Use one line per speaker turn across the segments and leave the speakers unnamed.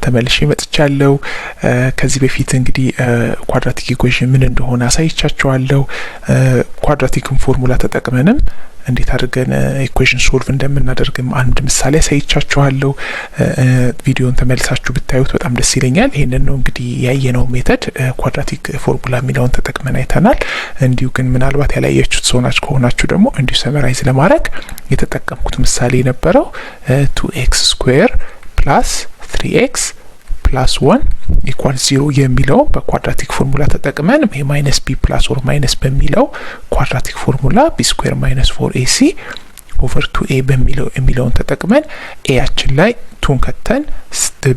ተመልሼ መጥቻለሁ። ከዚህ በፊት እንግዲህ ኳድራቲክ ኢኩዌሽን ምን እንደሆነ አሳይቻችኋለሁ። ኳድራቲክን ፎርሙላ ተጠቅመንም እንዴት አድርገን ኢኩዌሽን ሶልቭ እንደምናደርግም አንድ ምሳሌ አሳይቻችኋለሁ። ቪዲዮን ተመልሳችሁ ብታዩት በጣም ደስ ይለኛል። ይሄንን ነው እንግዲህ ያየነው ሜተድ ኳድራቲክ ፎርሙላ የሚለውን ተጠቅመን አይተናል። እንዲሁ ግን ምናልባት ያላያችሁት ሰውናችሁ ከሆናችሁ ደግሞ እንዲሁ ሰመራይዝ ለማድረግ የተጠቀምኩት ምሳሌ የነበረው 2x ስኩዌር ፕላስ 3x ፕላስ 1 ኢኳል 0 የሚለው በኳድራቲክ ፎርሙላ ተጠቅመን ማይነስ b ፕላስ ኦር ማይነስ በሚለው ኳድራቲክ ፎርሙላ b ስኩዌር ማይነስ 4ac ኦቨር 2a በሚለው የሚለውን ተጠቅመን ኤያችን ላይ 2ን ከተን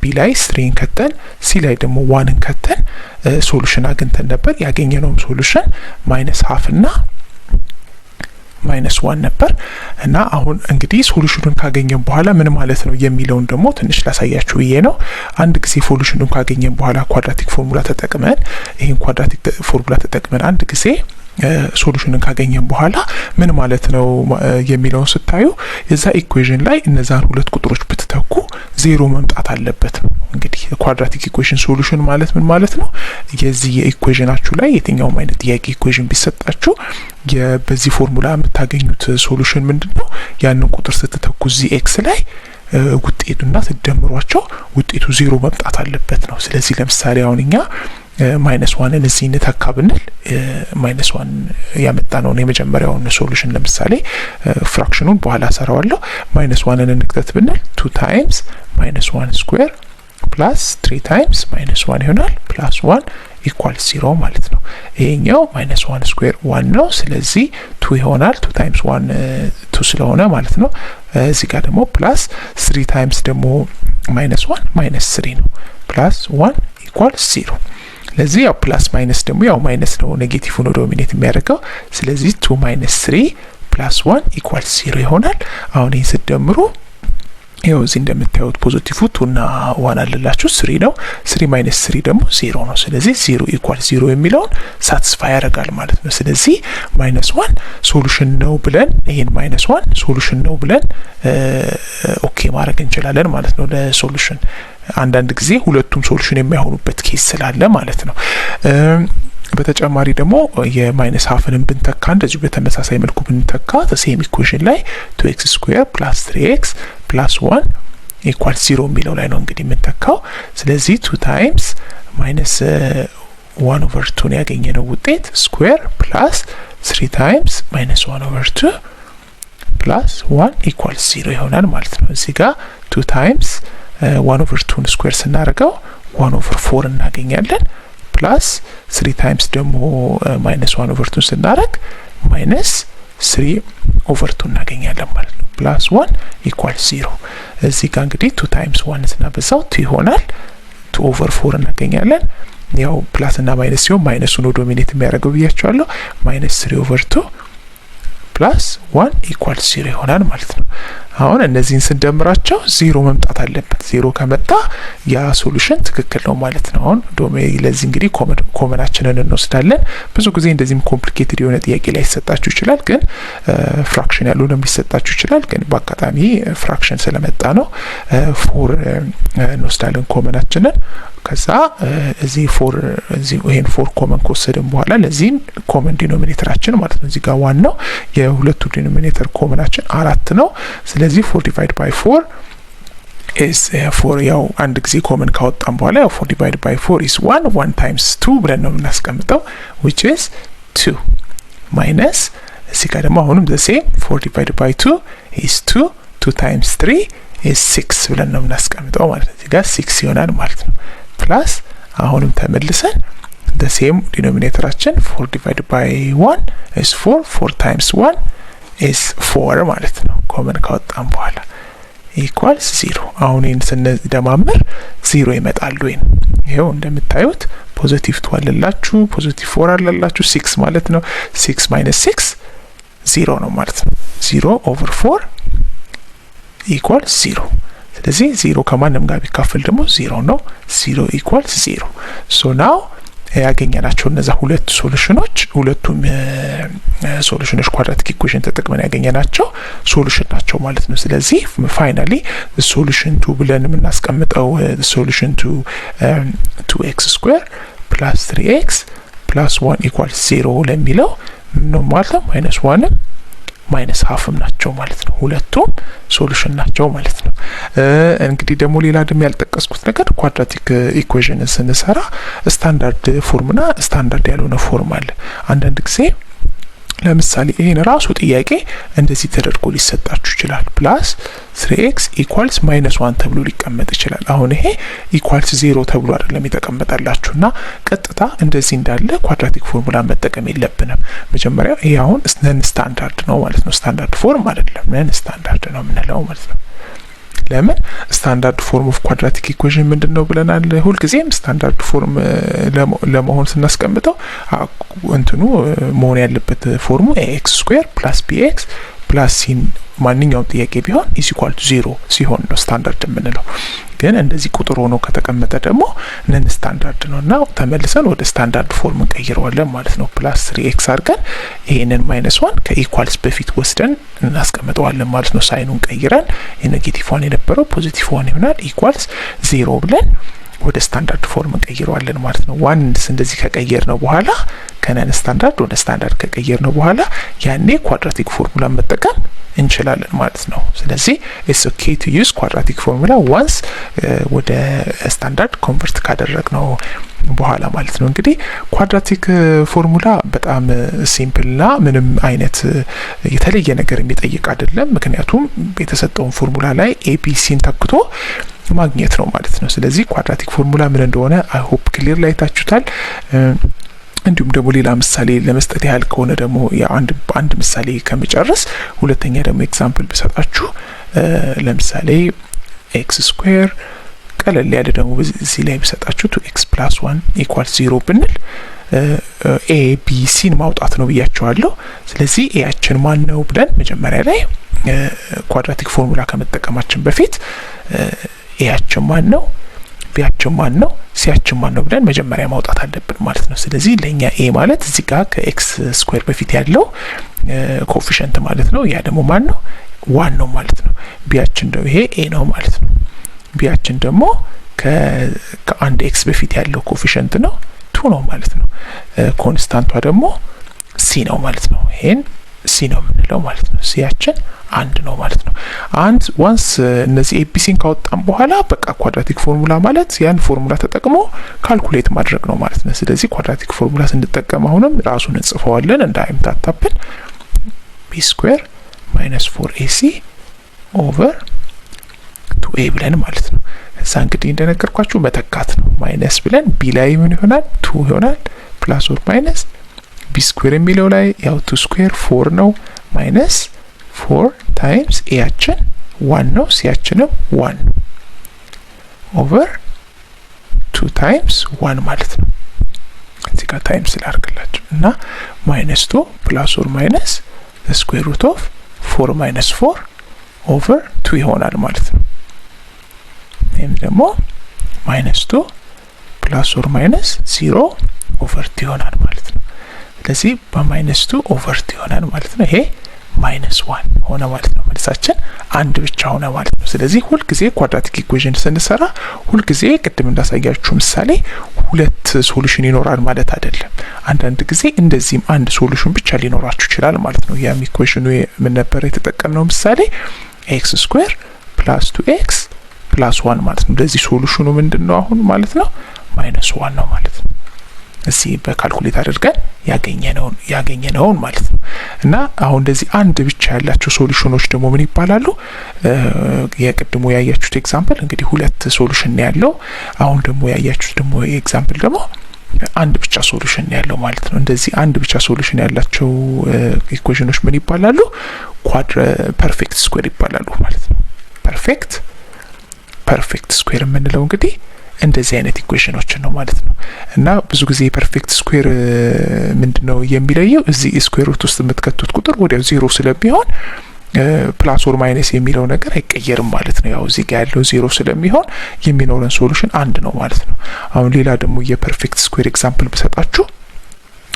b ላይ 3ን ከተን c ላይ ደግሞ 1ን ከተን ሶሉሽን አግኝተን ነበር። ያገኘነው ሶሉሽን ማይነስ ሃፍ እና ማይነስ 1 ነበር እና አሁን እንግዲህ ሶሉሽኑን ካገኘን በኋላ ምን ማለት ነው የሚለውን ደግሞ ትንሽ ላሳያችሁ ብዬ ነው። አንድ ጊዜ ሶሉሽኑን ካገኘን በኋላ ኳድራቲክ ፎርሙላ ተጠቅመን ይሄን ኳድራቲክ ፎርሙላ ተጠቅመን አንድ ጊዜ ሶሉሽንን ካገኘን በኋላ ምን ማለት ነው የሚለውን ስታዩ የዛ ኢኩዌሽን ላይ እነዛን ሁለት ቁጥሮች ብትተኩ ዜሮ መምጣት አለበት ነው። እንግዲህ ኳድራቲክ ኢኩዌሽን ሶሉሽን ማለት ምን ማለት ነው? የዚህ የኢኩዌሽናችሁ ላይ የትኛውም አይነት ጥያቄ ኢኩዌሽን ቢሰጣችሁ በዚህ ፎርሙላ የምታገኙት ሶሉሽን ምንድነው? ያንን ቁጥር ስትተኩ እዚህ ኤክስ ላይ ውጤቱና ትደምሯቸው ውጤቱ ዜሮ መምጣት አለበት ነው። ስለዚህ ለምሳሌ አሁን እኛ ማይነስ 1ን እዚህ እንተካ ብንል ማይነስ 1 ያመጣነውን የመጀመሪያውን ሶሉሽን ለምሳሌ ፍራክሽኑን በኋላ ሰራዋለሁ። ማይነስ 1ን እንክተት ብንል 2 ታይምስ ማይነስ 1 ስኩዌር ፕላስ 3 ታይምስ ማይነስ 1 ይሆናል ፕላስ 1 ኢኳል 0 ማለት ነው። ይሄኛው ማይነስ 1 ስኩዌር 1 ነው። ስለዚህ 2 ይሆናል 2 ታይምስ 1 2 ስለሆነ ማለት ነው። እዚህ ጋር ደግሞ ፕላስ 3 ታይምስ ደግሞ ማይነስ 1 ማይነስ 3 ነው ፕላስ 1 ኢኳል 0። ለዚህ ያው ፕላስ ማይነስ ደግሞ ያው ማይነስ ነው ኔጌቲቭ ነው ዶሚኔት የሚያደርገው። ስለዚህ 2 ማይነስ 3 ፕላስ 1 ኢኳል 0 ይሆናል። አሁን ይሄን ስትደምሩ ያው እዚህ እንደምታዩት ፖዚቲቭ 2 እና 1 አለላችሁ 3 ነው። 3 ማይነስ 3 ደግሞ 0 ነው። ስለዚህ 0 ኢኳል 0 የሚለውን ሳቲስፋይ ያደርጋል ማለት ነው። ስለዚህ ማይነስ 1 ሶሉሽን ነው ብለን ይሄን ማይነስ 1 ሶሉሽን ነው ብለን ኦኬ ማድረግ እንችላለን ማለት ነው ለሶሉሽን። አንዳንድ ጊዜ ሁለቱም ሶሉሽን የማይሆኑበት ኬስ ስላለ ማለት ነው። በተጨማሪ ደግሞ የማይነስ ሃፍንም ብንተካ እንደዚህ በተመሳሳይ መልኩ ብንተካ ሴም ኢኩዌሽን ላይ 2x ስኩዌር ፕላስ 3x ፕላስ 1 ኢኳል 0 የሚለው ላይ ነው እንግዲህ የምንተካው። ስለዚህ 2 ታይምስ ማይነስ 1 ኦቨር 2 ያገኘነው ውጤት ስኩዌር ፕላስ 3 ታይምስ ማይነስ 1 ኦቨር 2 ፕላስ 1 ኢኳል 0 ይሆናል ማለት ነው። እዚህ ጋር 2 ታይምስ 1 ኦቨር 2 ስኩዌር ስናደርገው 1 ኦቨር 4 እናገኛለን ፕላስ 3 ታይምስ ደግሞ ማይነስ 1 ኦቨር 2 ስናደርግ ማይነስ 3 ኦቨር 2 እናገኛለን ማለት ነው ፕላስ 1 ኢኳል 0። እዚህ ጋር እንግዲህ 2 ታይምስ 1 ስናበዛው 2 ይሆናል 2 ኦቨር 4 እናገኛለን። ያው ፕላስ እና ማይነስ ሲሆን ማይነሱ ነው ዶሚኔት የሚያደርገው ብያቸዋለሁ። ማይነስ 3 ኦቨር 2 ፕላስ 1 ኢኳል 0 ይሆናል ማለት ነው። አሁን እነዚህን ስንደምራቸው 0 መምጣት አለበት። 0 ከመጣ ያ ሶሉሽን ትክክል ነው ማለት ነው። አሁን ለዚህ እንግዲህ ኮመናችንን እንወስዳለን። ብዙ ጊዜ እንደዚህም ኮምፕሊኬትድ የሆነ ጥያቄ ላይ ይሰጣችሁ ይችላል፣ ግን ፍራክሽን ያሉንም ሊሰጣችሁ ይችላል። ግን በአጋጣሚ ፍራክሽን ስለመጣ ነው 4 እንወስዳለን ኮመናችንን። ከዛ እዚህ 4 እዚህ ይሄን 4 ኮመን ከወሰድን በኋላ ለዚህም ኮመን ዲኖሚኔተራችን ማለት ነው እዚህ ጋር ዋናው የሁለቱ ዲኖሚኔተር ኮመናችን 4 ነው። ስለዚህ 4 ዲቫይድ ባይ 4 is 4 ያው አንድ ጊዜ ኮመን ካወጣን በኋላ ያው 4 ዲቫይድ ባይ 4 is 1 ታይምስ 2 ብለን ነው የምናስቀምጠው which is 2 ማይነስ እዚህ ጋር ደግሞ አሁንም the same 4 ዲቫይድ ባይ 2 is 2 ታይምስ 3 is 6 ብለን ነው የምናስቀምጠው ማለት ነው። እዚህ ጋር 6 ይሆናል ማለት ነው ፕላስ አሁንም ተመልሰን the same ዲኖሚኔተራችን 4 divided by 1 is 4 times 1 is 4 ማለት ነው። ኮመን ካወጣን በኋላ ኢኳልስ 0። አሁን ይህን ስንደማምር 0 ይመጣል። ይሄው እንደምታዩት ፖዚቲቭ 2 አለላችሁ፣ ፖዚቲቭ 4 አለላችሁ፣ 6 ማለት ነው። 6 minus 6 0 ነው ማለት ነው። 0 over 4 ኢኳልስ 0። ስለዚህ 0 ከማንም ጋር ቢካፈል ደግሞ 0 ነው። 0 ኢኳልስ 0። ሶ ናው ያገኘናቸው እነዛ ሁለት ሶሉሽኖች ሁለቱም ሶሉሽኖች ኳድራቲክ ኢኩዌሽን ተጠቅመን ያገኘናቸው ሶሉሽን ናቸው ማለት ነው። ስለዚህ ፋይናሊ ሶሉሽን 2 ብለን የምናስቀምጠው ሶሉሽን 2x ስኩዌር ፕላስ 3x ፕላስ 1 ኢኳልስ 0 ለሚለው ነው ማለት ነው። ማይነስ 1 ማይነስ ሃፍም ናቸው ማለት ነው። ሁለቱም ሶሉሽን ናቸው ማለት ነው። እንግዲህ ደግሞ ሌላ ደግሞ ያልጠቀስኩት ነገር ኳድራቲክ ኢኩዌሽን ስንሰራ ስታንዳርድ ፎርምና ስታንዳርድ ያልሆነ ፎርም አለ። አንዳንድ ጊዜ ለምሳሌ ይሄን ራሱ ጥያቄ እንደዚህ ተደርጎ ሊሰጣችሁ ይችላል። ፕላስ 3x ኢኳልስ ማይነስ 1 ተብሎ ሊቀመጥ ይችላል። አሁን ይሄ ኢኳልስ 0 ተብሎ አይደለም የተቀመጠላችሁና ቀጥታ እንደዚህ እንዳለ ኳድራቲክ ፎርሙላ መጠቀም የለብንም። መጀመሪያ ይሄ አሁን ነን ስታንዳርድ ነው ማለት ነው። ስታንዳርድ ፎርም አይደለም፣ ነን ስታንዳርድ ነው የምንለው ማለት ነው። ለምን ስታንዳርድ ፎርም ኦፍ ኳድራቲክ ኢኩዌሽን ምንድነው ብለናል። ሁልጊዜም ስታንዳርድ ፎርም ለመሆን ስናስቀምጠው እንትኑ መሆን ያለበት ፎርሙ ax ስኩዌር ፕላስ bx ፕላስ c ማንኛውም ጥያቄ ቢሆን ኢዝ ኢኳል ቱ 0 ሲሆን ነው ስታንዳርድ የምንለው። ግን እንደዚህ ቁጥር ሆኖ ከተቀመጠ ደግሞ ነን ስታንዳርድ ነውና ተመልሰን ወደ ስታንዳርድ ፎርም እንቀይረዋለን ማለት ነው። ፕላስ 3x አድርገን ይሄንን ማይነስ 1 ከኢኳልስ በፊት ወስደን እናስቀምጠዋለን ማለት ነው። ሳይኑን ቀይረን የኔጌቲቭ 1 የነበረው ፖዚቲቭ 1 ይሆናል ኢኳልስ 0 ብለን ወደ ስታንዳርድ ፎርም እንቀይረዋለን ማለት ነው። ዋንስ እንደዚህ ከቀየር ነው በኋላ ከነን ስታንዳርድ ወደ ስታንዳርድ ከቀየር ነው በኋላ ያኔ ኳድራቲክ ፎርሙላ መጠቀም እንችላለን ማለት ነው። ስለዚህ ኢትስ ኦኬ ቱ ዩዝ ኳድራቲክ ፎርሙላ ዋንስ ወደ ስታንዳርድ ኮንቨርት ካደረግነው በኋላ ማለት ነው። እንግዲህ ኳድራቲክ ፎርሙላ በጣም ሲምፕልና ምንም አይነት የተለየ ነገር የሚጠይቅ አይደለም። ምክንያቱም የተሰጠውን ፎርሙላ ላይ ኤቢሲን ተክቶ ማግኘት ነው ማለት ነው። ስለዚህ ኳድራቲክ ፎርሙላ ምን እንደሆነ አይ ሆፕ ክሊር ላይ ታችሁታል። እንዲሁም ደግሞ ሌላ ምሳሌ ለመስጠት ያህል ከሆነ ደግሞ አንድ ምሳሌ ከመጨረስ ሁለተኛ ደግሞ ኤግዛምፕል ብሰጣችሁ ለምሳሌ ኤክስ ስኩዌር ቀለል ያለ ደግሞ በዚህ ላይ ብሰጣችሁ 2x + 1 = 0 ብንል ኤ ቢ ሲን ማውጣት ነው ብያቸዋለሁ። ስለዚህ ኤያችን ማን ነው ብለን መጀመሪያ ላይ ኳድራቲክ ፎርሙላ ከመጠቀማችን በፊት ኤያችን ማን ነው፣ ቢያችን ማን ነው፣ ሲያችን ማን ነው ብለን መጀመሪያ ማውጣት አለብን ማለት ነው። ስለዚህ ለኛ ኤ ማለት እዚህ ጋር ከኤክስ ስኩዌር በፊት ያለው ኮኤፊሺየንት ማለት ነው። ያ ደግሞ ማን ነው? 1 ነው ማለት ነው። ቢያችን ደግሞ ይሄ ኤ ነው ማለት ነው። ቢያችን ደግሞ ከአንድ ኤክስ በፊት ያለው ኮኤፊሺየንት ነው 2 ነው ማለት ነው። ኮንስታንቷ ደግሞ ሲ ነው ማለት ነው። ይሄን ሲ ነው የምንለው ማለት ነው። ሲያችን 1 ነው ማለት ነው። አንድ ዋንስ እነዚህ ኤቢሲን ካወጣን በኋላ በቃ ኳድራቲክ ፎርሙላ ማለት ያን ፎርሙላ ተጠቅሞ ካልኩሌት ማድረግ ነው ማለት ነው። ስለዚህ ኳድራቲክ ፎርሙላ ስንጠቀም አሁንም ራሱን እንጽፈዋለን እንዳይምታታብን b ስኩዌር ማይነስ 4ac ኦቨር 2a ብለን ማለት ነው። እዛ እንግዲህ እንደነገርኳችሁ መተካት ነው። ማይነስ ብለን b ላይ ምን ይሆናል? 2 ይሆናል ፕላስ ኦር ማይነስ b ስኩዌር የሚለው ላይ ያው 2 ስኩዌር 4 ነው ማይነስ 4 ታይምስ ኤያችን 1 ነው ሲያችንም 1 ኦቨር 2 ታይምስ 1 ማለት ነው። እዚህ ጋር ታይምስ ላድርግላችሁ እና ማይነስ 2 ፕላስ ኦር ማይነስ the square root of 4 minus 4 over 2 ይሆናል ማለት ነው። ይሄም ደግሞ ማይነስ 2 ፕላስ ኦር ማይነስ 0 ኦቨር 2 ይሆናል ማለት ነው። ስለዚህ በማይነስ 2 ኦቨር 2 ይሆናል ማለት ነው። ይሄ ማይነስ 1 ሆነ ማለት ነው። መልሳችን 1 ብቻ ሆነ ማለት ነው። ስለዚህ ሁል ጊዜ ኳድራቲክ ኢኩዌሽን ስንሰራ ሁል ጊዜ ቅድም እንዳሳያችሁ ምሳሌ ሁለት ሶሉሽን ይኖራል ማለት አይደለም። አንዳንድ ጊዜ እንደዚህም አንድ ሶሉሽን ብቻ ሊኖራችሁ ይችላል ማለት ነው። ያም ኢኩዌሽኑ ምን ነበር የተጠቀምነው ምሳሌ x ስኩዌር ፕላስ 2x ፕላስ 1 ማለት ነው። ለዚህ ሶሉሽኑ ምንድነው አሁን ማለት ነው? ማይነስ 1 ነው ማለት ነው። እዚህ በካልኩሌት አድርገን ያገኘነውን ማለት ነው። እና አሁን እንደዚህ አንድ ብቻ ያላቸው ሶሉሽኖች ደግሞ ምን ይባላሉ? የቅድሙ ያያችሁት ኤግዛምፕል እንግዲህ ሁለት ሶሉሽን ያለው፣ አሁን ደግሞ ያያችሁት ደግሞ ኤግዛምፕል ደግሞ አንድ ብቻ ሶሉሽን ያለው ማለት ነው። እንደዚህ አንድ ብቻ ሶሉሽን ያላቸው ኢኩዌሽኖች ምን ይባላሉ? ፐርፌክት ስኩዌር ይባላሉ ማለት ነው። ፐርፌክት ስኩዌር የምንለው እንግዲህ እንደዚህ አይነት ኢኩዌሽኖችን ነው ማለት ነው። እና ብዙ ጊዜ ፐርፌክት ስኩዌር ምንድነው የሚለየው? እዚህ ስኩዌር ሩት ውስጥ የምትከቱት ቁጥር ወዲያው 0 ስለሚሆን ፕላስ ኦር ማይነስ የሚለው ነገር አይቀየርም ማለት ነው። ያው እዚህ ጋር ያለው 0 ስለሚሆን የሚኖረን ሶሉሽን 1 ነው ማለት ነው። አሁን ሌላ ደግሞ የፐርፌክት ስኩዌር ኤግዛምፕል ብሰጣችሁ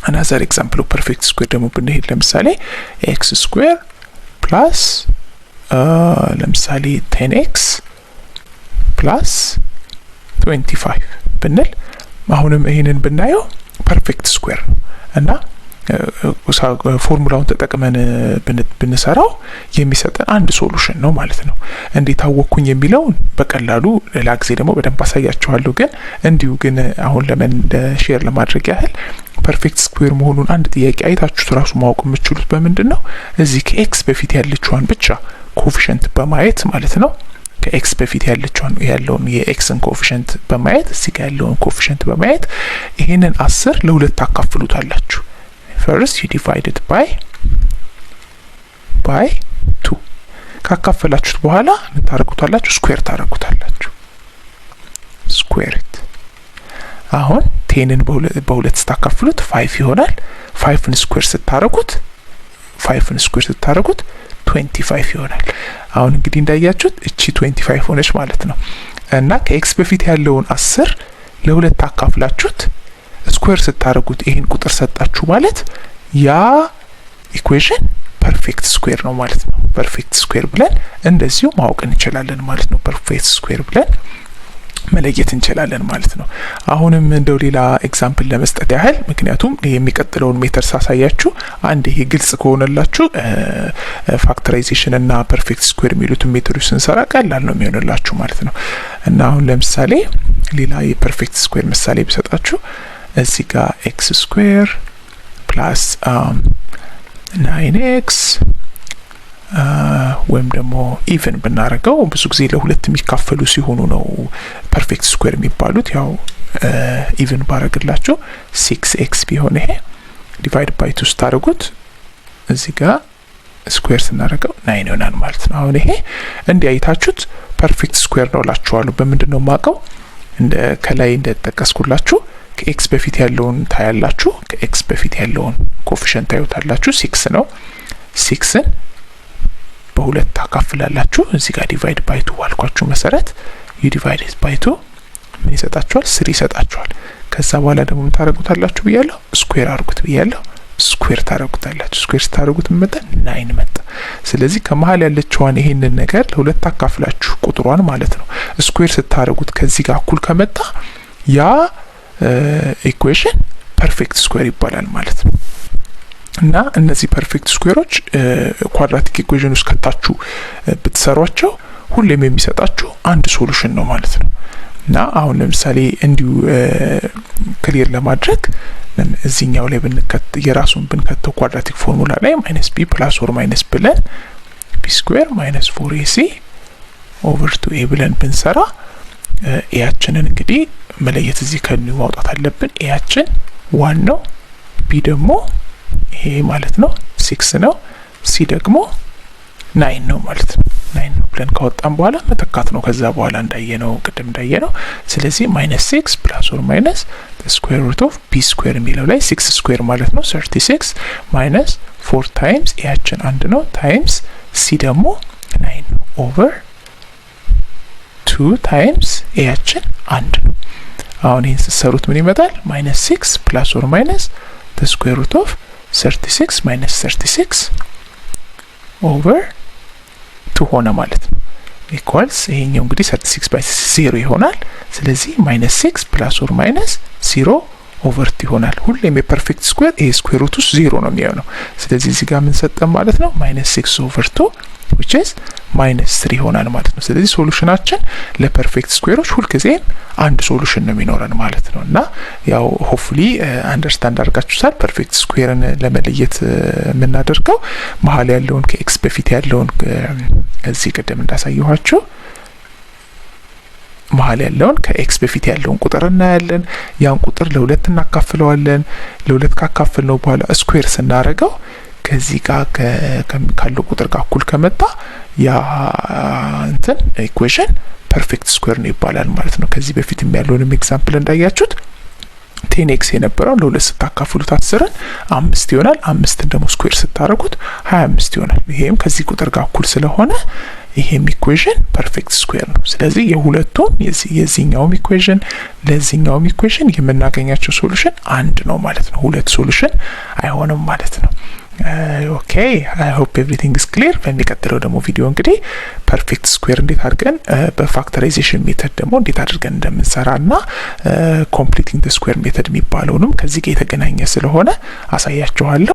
አናዘር ኤግዛምፕል ኦፍ ፐርፌክት ስኩዌር ደግሞ ብንሄድ ለምሳሌ ኤክስ ስኩዌር ፕላስ ለምሳሌ 10x ፕላስ 25 ብንል አሁንም ይሄንን ብናየው ፐርፌክት ስኩዌር እና ፎርሙላውን ተጠቅመን ብንሰራው የሚሰጠን አንድ ሶሉሽን ነው ማለት ነው። እንዴት አወቅኩኝ የሚለው በቀላሉ ሌላ ጊዜ ደግሞ በደንብ አሳያችኋለሁ። ግን እንዲሁ ግን አሁን ለምን ሼር ለማድረግ ያህል ፐርፌክት ስኩዌር መሆኑን አንድ ጥያቄ አይታችሁት ራሱ ማወቅ የምትችሉት በምንድን ነው? እዚህ ከኤክስ በፊት ያለችዋን ብቻ ኮፊሸንት በማየት ማለት ነው። ከኤክስ በፊት ያለውን የኤክስን ኮፊሸንት በማየት እዚህ ጋር ያለውን ኮፊሸንት በማየት ይሄንን 10 ለ2 ታካፍሉታላችሁ። first you divide it by 2 ካካፈላችሁት በኋላ ምን ታረጉታላችሁ? ስኩዌር ታረጉታላችሁ። ስኩዌርት አሁን 10ን በ2 ስታካፍሉት 5 ይሆናል። 5ን ስኩዌር ስታረጉት 25 ይሆናል። አሁን እንግዲህ እንዳያችሁት እቺ 25 ሆነች ማለት ነው። እና ከኤክስ በፊት ያለውን 10 ለ2 ታካፍላችሁት ስኩዌር ስታረጉት ይሄን ቁጥር ሰጣችሁ ማለት ያ ኢኩዌሽን ፐርፌክት ስኩዌር ነው ማለት ነው። ፐርፌክት ስኩዌር ብለን እንደዚሁ ማወቅ እንችላለን ማለት ነው። ፐርፌክት ስኩዌር ብለን መለየት እንችላለን ማለት ነው። አሁንም እንደው ሌላ ኤግዛምፕል ለመስጠት ያህል ምክንያቱም የሚቀጥለውን ሜተድ ሳሳያችሁ አንድ ይሄ ግልጽ ከሆነላችሁ ፋክተራይዜሽን እና ፐርፌክት ስኩዌር የሚሉትን ሜተዶች ስንሰራ ቀላል ነው የሚሆንላችሁ ማለት ነው። እና አሁን ለምሳሌ ሌላ የፐርፌክት ስኩዌር ምሳሌ ብሰጣችሁ እዚህ ጋር ኤክስ ስኩዌር ፕላስ 9x ወይም ደግሞ ኢቨን ብናረገው ብዙ ጊዜ ለሁለት የሚካፈሉ ሲሆኑ ነው ፐርፌክት ስኩዌር የሚባሉት። ያው ኢቨን ባረግላችሁ 6x ቢሆን ይሄ ዲቫይድ ባይ 2 ስታደርጉት እዚህ ጋር ስኩዌር ስናደርገው 9 ይሆናል ማለት ነው። አሁን ይሄ እንዲያይታችሁት ፐርፌክት ስኩዌር ነው ላችኋለሁ። በምንድነው ማቀው? እንደ ከላይ እንደተጠቀስኩላችሁ ከኤክስ በፊት ያለውን ታያላችሁ። ከኤክስ በፊት ያለውን ኮፊሸንት ታዩታላችሁ 6 ነው። 6ን በሁለት ታካፍላላችሁ። እዚህ ጋር ዲቫይድ ባይ 2 ዋልኳችሁ መሰረት ዩ ዲቫይድ ባይ 2 ምን ይሰጣችኋል? 3 ይሰጣችኋል። ከዛ በኋላ ደግሞ ምን ታረጉታላችሁ ብያለሁ? ስኩዌር አድርጉት ብያለሁ። ስኩዌር ታረጉታላችሁ። ስኩዌር ስታረጉት መጣ 9 መጣ። ስለዚህ ከመሃል ያለችዋን ይሄንን ነገር ለሁለት ታካፍላችሁ ቁጥሯን ማለት ነው ስኩዌር ስታረጉት ከዚህ ጋር እኩል ከመጣ ያ ኢኩዌሽን ፐርፌክት ስኩዌር ይባላል ማለት ነው። እና እነዚህ ፐርፌክት ስኩዌሮች ኳድራቲክ ኢኩዌሽን ውስጥ ከታችሁ ብትሰሯቸው ሁሌም የሚሰጣችሁ አንድ ሶሉሽን ነው ማለት ነው። እና አሁን ለምሳሌ እንዲሁ ክሊር ለማድረግ እዚህኛው ላይ የራሱን ብንከተው ኳድራቲክ ፎርሙላ ላይ ማይነስ ቢ ፕላስ ኦር ማይነስ ብለን ቢ ስኩዌር ማይነስ 4ac ኦቨር 2a ብለን ብንሰራ ኤያችንን እንግዲህ መለየት እዚህ ከኑ ማውጣት አለብን። ኤያችን 1 ነው፣ ቢ ደግሞ ይሄ ማለት ነው 6 ነው፣ ሲ ደግሞ 9 ነው ማለት ነው። 9 ነው ብለን ካወጣን በኋላ መተካት ነው። ከዛ በኋላ እንዳየነው ቅድም እንዳየነው ስለዚህ -6 ፕላስ ኦር ማይነስ ስኩዌር ሩት ኦፍ ቢ ስኩዌር የሚለው ላይ 6 ስኩዌር ማለት ነው 36 ማይነስ 4 ታይምስ ኤያችን 1 ነው ታይምስ ሲ ደግሞ 9 ነው ኦቨር 2 ታይምስ ኤያችን 1 ነው። አሁን ይህን ስትሰሩት ምን ይመጣል? -6 ፕላስ ኦር ማይነስ ስኩዌር ሩት ኦፍ 36 ማይነስ 36 ኦቨር 2 ሆነ ማለት ነው። ኢኳልስ ይሄኛው እንግዲህ 36 ባይ 0 ይሆናል። ስለዚህ -6 ፕላስ ኦር ማይነስ 0 ኦቨር 2 ይሆናል። ሁሌም የፐርፌክት ስኩዌር ይሄ ስኩዌር ሩት ውስጥ 0 ነው የሚሆነው። ስለዚህ እዚህ ጋር ምን ሰጠን ማለት ነው? -6 ኦቨር 2 which is -3 ይሆናል ማለት ነው። ስለዚህ ሶሉሽናችን ለፐርፌክት ስኩዌሮች ሁልጊዜም አንድ ሶሉሽን ነው የሚኖረን ማለት ነው። እና ያው ሆፕፉሊ አንደርስታንድ አድርጋችሁታል። ፐርፌክት ስኩዌርን ለመለየት የምናደርገው መሀል ያለውን ከኤክስ በፊት ያለውን እዚህ ቅድም እንዳሳየኋችሁ መሀል ያለውን ከኤክስ በፊት ያለውን ቁጥር እናያለን። ያን ቁጥር ለሁለት እናካፍለዋለን። ለሁለት ካካፈልነው በኋላ ስኩዌር ስናረገው ከዚህ ጋር ካለው ቁጥር ጋር እኩል ከመጣ ያ እንትን ኢኩዌሽን ፐርፌክት ስኩዌር ነው ይባላል ማለት ነው። ከዚህ በፊት ያለውንም ኤግዛምፕል እንዳያችሁት 10x የነበረው ለ2 ስታካፍሉት 10ን 5 ይሆናል። 5ን ደግሞ ስኩዌር ስታረጉት 25 ይሆናል። ይሄም ከዚህ ቁጥር ጋር እኩል ስለሆነ ይሄም ኢኩዌሽን ፐርፌክት ስኩዌር ነው። ስለዚህ የሁለቱም የዚህኛውም ኢኩዌሽን ለዚህኛውም ኢኩዌሽን የምናገኛቸው ሶሉሽን አንድ ነው ማለት ነው። ሁለት ሶሉሽን አይሆንም ማለት ነው። ኦኬ አይ ሆፕ ኤቭሪቲንግ ኢዝ ክሊር። በሚቀጥለው ደግሞ ቪዲዮ እንግዲህ ፐርፌክት ስኩዌር እንዴት አድርገን በፋክተራይዜሽን ሜተድ ደግሞ እንዴት አድርገን እንደምንሰራና ኮምፕሊቲንግ ዘ ስኩዌር ሜተድ የሚባለውንም ከዚህ ጋር የተገናኘ ስለሆነ አሳያችኋለሁ።